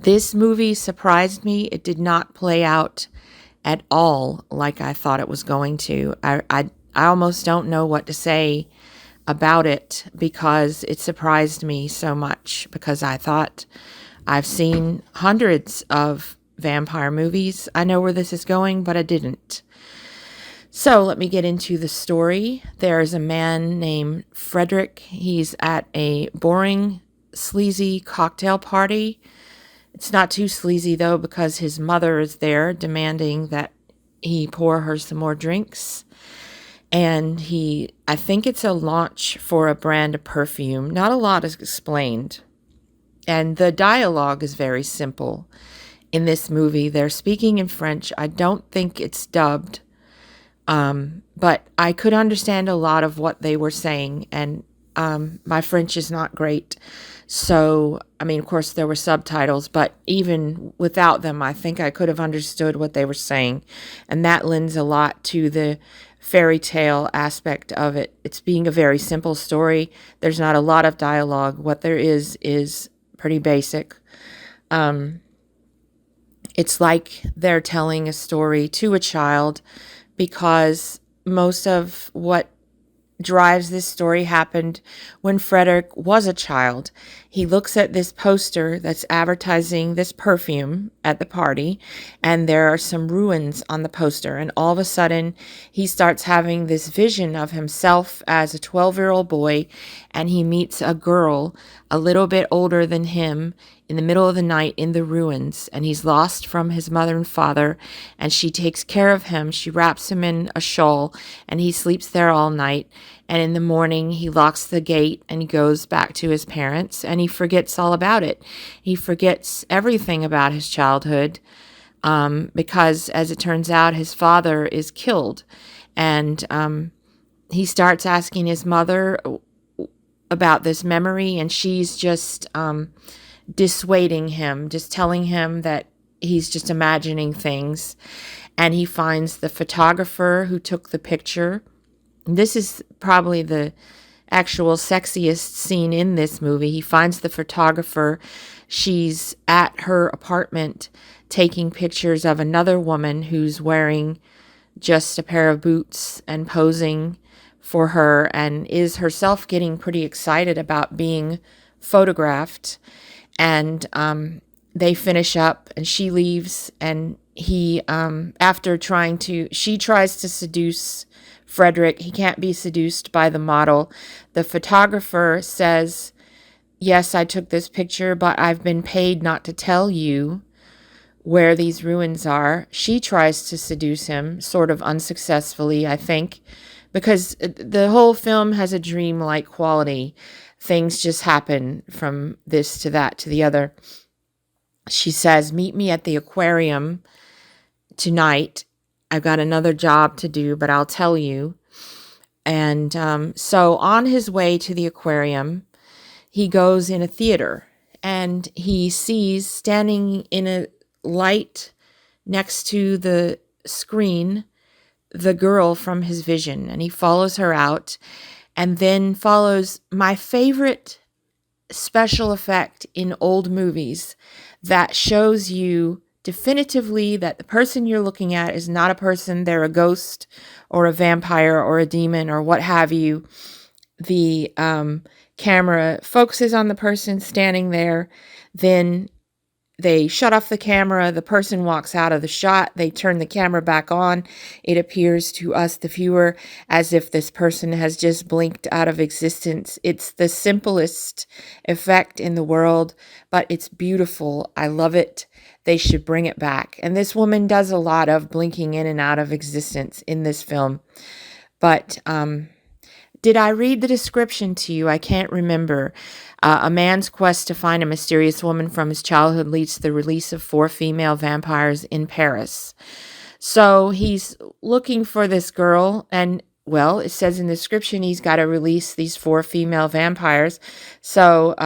This movie surprised me. It did not play out at all like I thought it was going to. I almost don't know what to say about it because it surprised me so much, because I thought I've seen hundreds of vampire movies. I know where this is going, but I didn't. So let me get into the story. There's a man named Frederick. He's at a boring, sleazy cocktail party. It's not too sleazy, though, because his mother is there demanding that he pour her some more drinks. And I think it's a launch for a brand of perfume. Not a lot is explained. And the dialogue is very simple in this movie. They're speaking in French. I don't think it's dubbed. But I could understand a lot of what they were saying. And my French is not great. So, I mean, of course, there were subtitles, but even without them, I think I could have understood what they were saying. And that lends a lot to the fairy tale aspect of it. It's being a very simple story. There's not a lot of dialogue. What there is pretty basic. It's like they're telling a story to a child, because most of what drives this story happened when Frederick was a child. He looks at this poster that's advertising this perfume at the party, and there are some ruins on the poster, and all of a sudden he starts having this vision of himself as a 12-year-old boy, and he meets a girl a little bit older than him in the middle of the night in the ruins, and he's lost from his mother and father, and she takes care of him. She wraps him in a shawl, and he sleeps there all night, and in the morning he locks the gate and he goes back to his parents, and he forgets all about it. He forgets everything about his childhood, because, as it turns out, his father is killed, and he starts asking his mother about this memory, and she's just dissuading him, just telling him that he's just imagining things. And he finds the photographer who took the picture. This is probably the actual sexiest scene in this movie. He finds the photographer. She's at her apartment taking pictures of another woman who's wearing just a pair of boots and posing for her, and is herself getting pretty excited about being photographed. And they finish up, and she leaves, and he, she tries to seduce Frederick. He can't be seduced by the model. The photographer says, "Yes, I took this picture, but I've been paid not to tell you where these ruins are." She tries to seduce him, sort of unsuccessfully, I think, because the whole film has a dream-like quality. Things just happen from this to that to the other. She says, "Meet me at the aquarium tonight. I've got another job to do, but I'll tell you." And so on his way to the aquarium, he goes in a theater, and he sees, standing in a light next to the screen, the girl from his vision. And he follows her out, and then follows my favorite special effect in old movies that shows you definitively that the person you're looking at is not a person. They're a ghost or a vampire or a demon or what have you. The camera focuses on the person standing there. Then they shut off the camera. The person walks out of the shot. They turn the camera back on. It appears to us, the viewer, as if this person has just blinked out of existence. It's the simplest effect in the world, but it's beautiful. I love it. They should bring it back. And this woman does a lot of blinking in and out of existence in this film. But did I read the description to you? I can't remember. A man's quest to find a mysterious woman from his childhood leads to the release of 4 female vampires in Paris. So he's looking for this girl, and, well, it says in the description he's got to release these 4 female vampires. So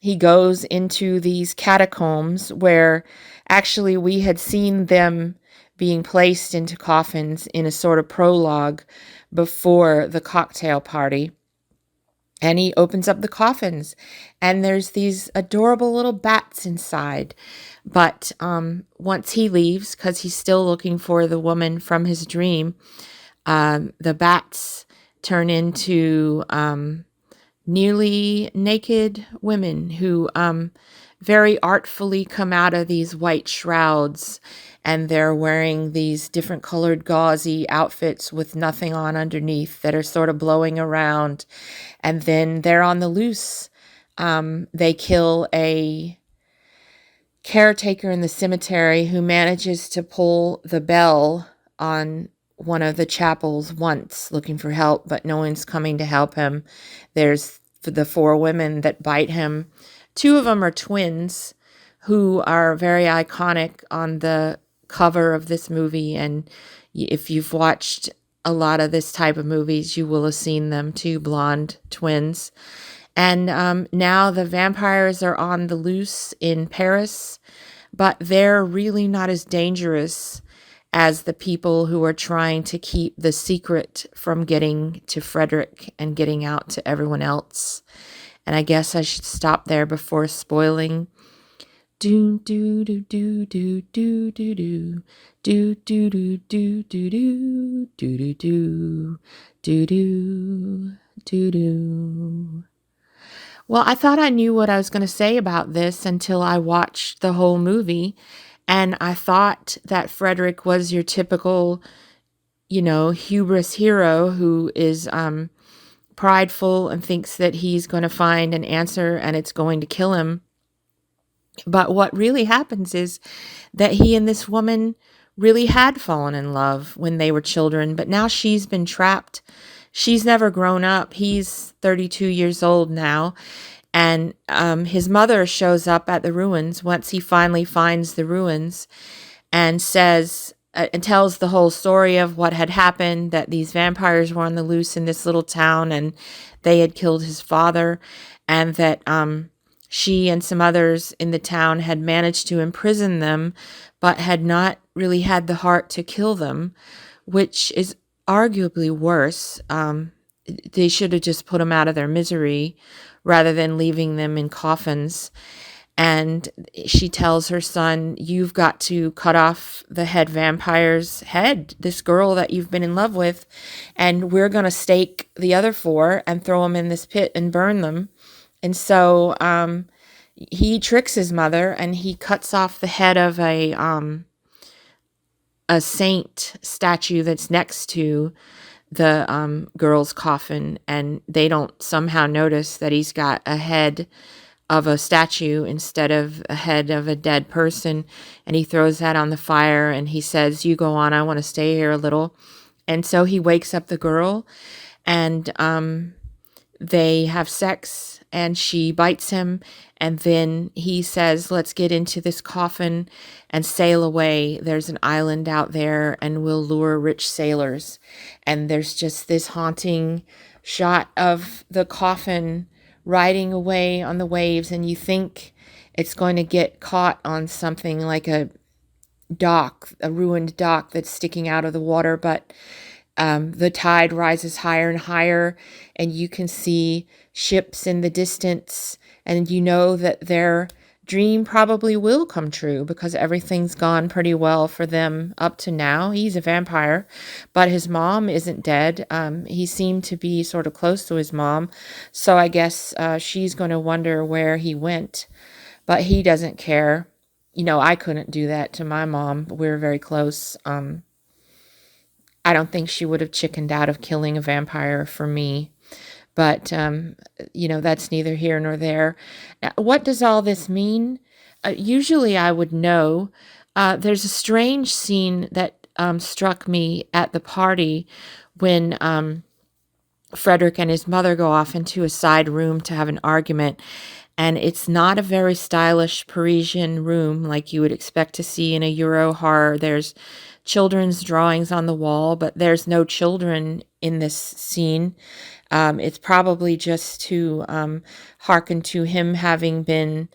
he goes into these catacombs where actually we had seen them being placed into coffins in a sort of prologue before the cocktail party. And he opens up the coffins, and there's these adorable little bats inside. But once he leaves, because he's still looking for the woman from his dream, the bats turn into nearly naked women who very artfully come out of these white shrouds, and they're wearing these different colored gauzy outfits with nothing on underneath that are sort of blowing around. And then they're on the loose. They kill a caretaker in the cemetery who manages to pull the bell on one of the chapels once, looking for help, but no one's coming to help him. There's the four women that bite him. Two of them are twins who are very iconic on the cover of this movie. And if you've watched a lot of this type of movies, you will have seen them, two blonde twins. And now the vampires are on the loose in Paris, but they're really not as dangerous as the people who are trying to keep the secret from getting to Frederick and getting out to everyone else. And I guess I should stop there before spoiling. Do do do do do do do do do do do do do do do do do do do do. Well, I thought I knew what I was going to say about this until I watched the whole movie. And I thought that Frederick was your typical, hubris hero who is prideful and thinks that he's going to find an answer and it's going to kill him. But what really happens is that he and this woman really had fallen in love when they were children, but now she's been trapped. She's never grown up. He's 32 years old now. And his mother shows up at the ruins once he finally finds the ruins, and says and tells the whole story of what had happened, that these vampires were on the loose in this little town and they had killed his father, and that she and some others in the town had managed to imprison them, but had not really had the heart to kill them, which is arguably worse. They should have just put them out of their misery rather than leaving them in coffins. And she tells her son, you've got to cut off the head vampire's head, this girl that you've been in love with, and we're going to stake the other four and throw them in this pit and burn them. And so he tricks his mother, and he cuts off the head of a saint statue that's next to the girl's coffin, and they don't somehow notice that he's got a head of a statue instead of a head of a dead person. And he throws that on the fire, and he says, you go on, I want to stay here a little. And so he wakes up the girl, and they have sex, and she bites him, and then he says, let's get into this coffin and sail away. There's an island out there, and we'll lure rich sailors. And there's just this haunting shot of the coffin riding away on the waves, and you think it's going to get caught on something like a dock, a ruined dock that's sticking out of the water, but the tide rises higher and higher, and you can see ships in the distance, and you know that their dream probably will come true because everything's gone pretty well for them up to now. He's a vampire, but his mom isn't dead. He seemed to be sort of close to his mom, so I guess she's going to wonder where he went, but he doesn't care. I couldn't do that to my mom, but we were very close. I don't think she would have chickened out of killing a vampire for me. But, that's neither here nor there. What does all this mean? Usually I would know. There's a strange scene that struck me at the party when Frederick and his mother go off into a side room to have an argument. And it's not a very stylish Parisian room like you would expect to see in a Euro horror. There's children's drawings on the wall, but there's no children in this scene. It's probably just to hearken to him having been,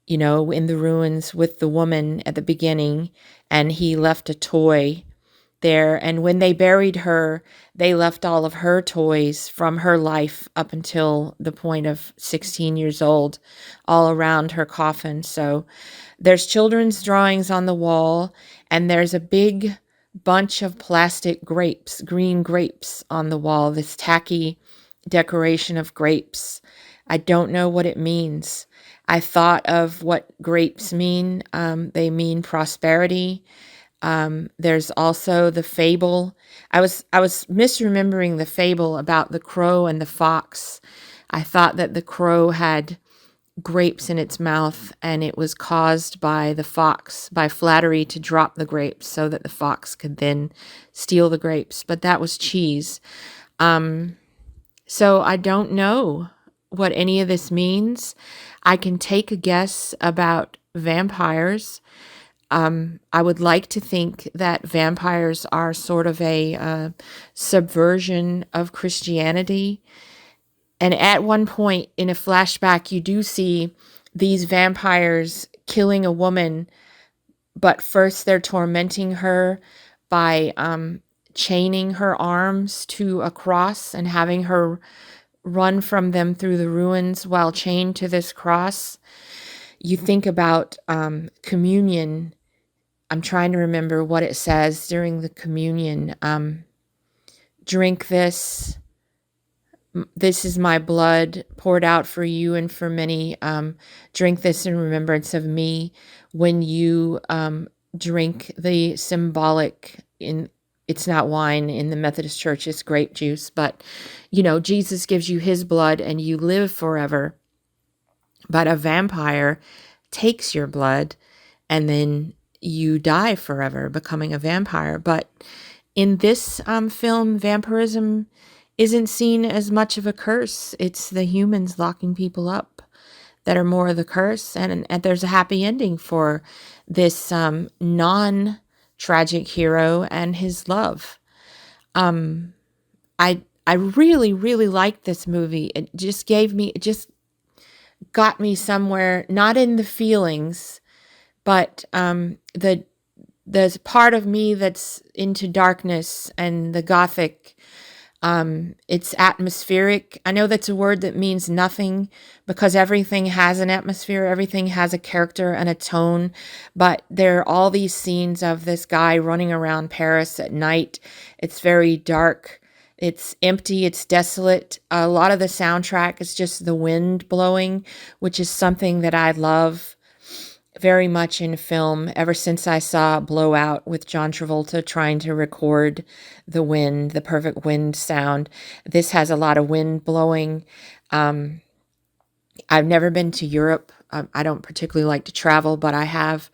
in the ruins with the woman at the beginning, and he left a toy there. And when they buried her, they left all of her toys from her life up until the point of 16 years old all around her coffin. So there's children's drawings on the wall, and there's a big bunch of plastic grapes, green grapes on the wall, this tacky decoration of grapes. I don't know what it means. I thought of what grapes mean. They mean prosperity. There's also the fable. I was misremembering the fable about the crow and the fox. I thought that the crow had grapes in its mouth, and it was caused by the fox, by flattery, to drop the grapes so that the fox could then steal the grapes. But that was cheese. So I don't know what any of this means. I can take a guess about vampires. I would like to think that vampires are sort of a subversion of Christianity. And at one point in a flashback, you do see these vampires killing a woman, but first they're tormenting her by chaining her arms to a cross and having her run from them through the ruins while chained to this cross. You think about communion. I'm trying to remember what it says during the communion. Drink this. This is my blood poured out for you and for many. Drink this in remembrance of me. When you drink the symbolic, it's not wine in the Methodist Church, it's grape juice, but Jesus gives you his blood and you live forever. But a vampire takes your blood and then you die forever, becoming a vampire. But in this film, vampirism isn't seen as much of a curse. It's the humans locking people up that are more of the curse. And there's a happy ending for this non-tragic hero and his love. I really, really liked this movie. It just got me somewhere, not in the feelings, but the part of me that's into darkness and the Gothic. It's atmospheric. I know that's a word that means nothing because everything has an atmosphere, everything has a character and a tone, but there are all these scenes of this guy running around Paris at night. It's very dark. It's empty. It's desolate. A lot of the soundtrack is just the wind blowing, which is something that I love very much in film ever since I saw Blowout with John Travolta trying to record the wind, the perfect wind sound. This has a lot of wind blowing. I've never been to Europe. I don't particularly like to travel, but I have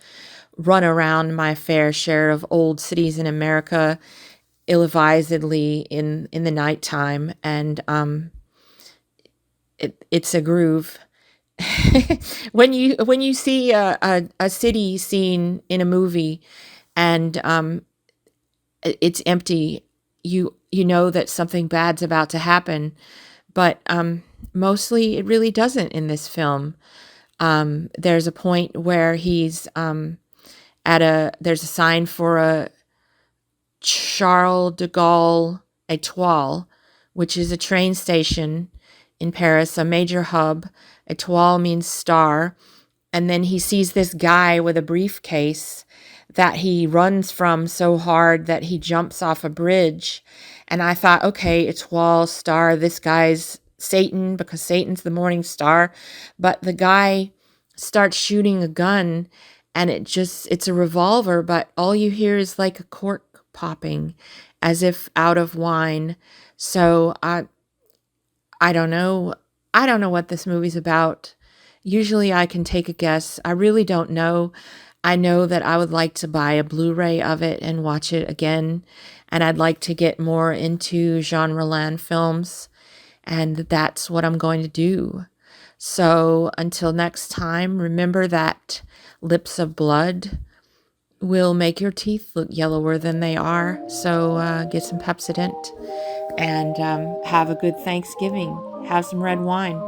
run around my fair share of old cities in America ill-advisedly in the nighttime, and it's a groove. when you see a city scene in a movie and it's empty, you know that something bad's about to happen, but mostly it really doesn't in this film. There's a point where he's there's a sign for a Charles de Gaulle Étoile, which is a train station in Paris, a major hub. Étoile means star. And then he sees this guy with a briefcase that he runs from so hard that he jumps off a bridge. And I thought, okay, Étoile, star, this guy's Satan because Satan's the morning star. But the guy starts shooting a gun and it's a revolver, but all you hear is like a cork popping as if out of wine. So I don't know. I don't know what this movie's about. Usually I can take a guess. I really don't know. I know that I would like to buy a Blu-ray of it and watch it again. And I'd like to get more into Jean Rollin films. And that's what I'm going to do. So until next time, remember that lips of blood will make your teeth look yellower than they are. So get some Pepsodent and have a good Thanksgiving. Have some red wine.